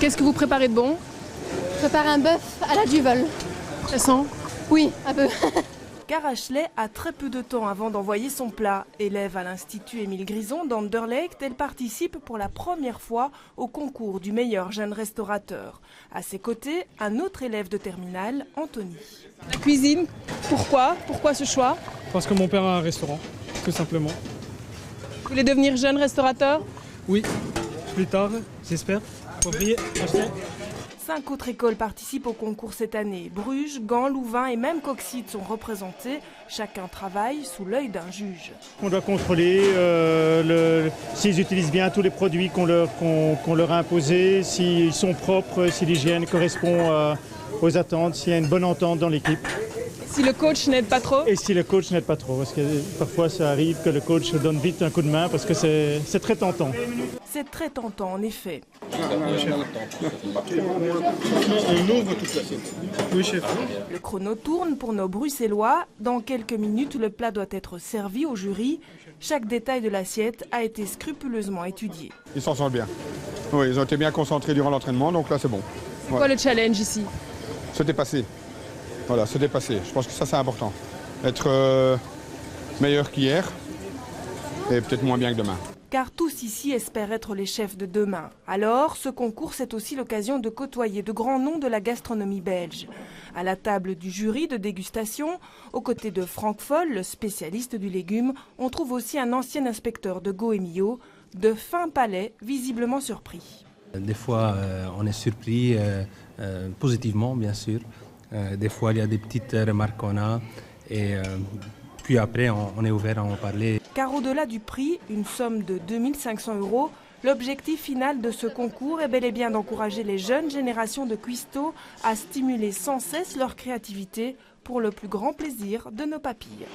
Qu'est-ce que vous préparez de bon? Je prépare un bœuf à la Duvel. Ça sent? Oui, un peu. Car Ashley a très peu de temps avant d'envoyer son plat. Élève à l'Institut Émile Grison d'Anderlecht, elle participe pour la première fois au concours du meilleur jeune restaurateur. À ses côtés, un autre élève de terminale, Anthony. La cuisine, pourquoi? Pourquoi ce choix? Parce que mon père a un restaurant, tout simplement. Vous voulez devenir jeune restaurateur? Oui, plus tard, j'espère. Ouvrier, Ashley. 5 autres écoles participent au concours cette année. Bruges, Gand, Louvain et même Coxyde sont représentés. Chacun travaille sous l'œil d'un juge. On doit contrôler s'ils utilisent bien tous les produits qu'on leur a imposés, s'ils sont propres, si l'hygiène correspond aux attentes, s'il y a une bonne entente dans l'équipe. Si le coach n'aide pas trop? Et si le coach n'aide pas trop, parce que parfois ça arrive que le coach donne vite un coup de main parce que c'est très tentant. C'est très tentant en effet. Oui, chef. Le chrono tourne pour nos Bruxellois. Dans quelques minutes, le plat doit être servi au jury. Chaque détail de l'assiette a été scrupuleusement étudié. Ils s'en sortent bien. Oui, ils ont été bien concentrés durant l'entraînement, donc là c'est bon. C'est quoi le challenge ici? Se dépasser. Voilà, se dépasser. Je pense que ça c'est important. Être meilleur qu'hier et peut-être moins bien que demain. Car tous ici espèrent être les chefs de demain. Alors, ce concours, c'est aussi l'occasion de côtoyer de grands noms de la gastronomie belge. À la table du jury de dégustation, aux côtés de Franck Foll, le spécialiste du légume, on trouve aussi un ancien inspecteur de Goemio, de fin palais, visiblement surpris. Des fois, on est surpris, positivement bien sûr. Des fois, il y a des petites remarques qu'on a et puis après, on est ouvert à en parler. Car au-delà du prix, une somme de 2 500 €, l'objectif final de ce concours est bel et bien d'encourager les jeunes générations de cuistots à stimuler sans cesse leur créativité pour le plus grand plaisir de nos papilles.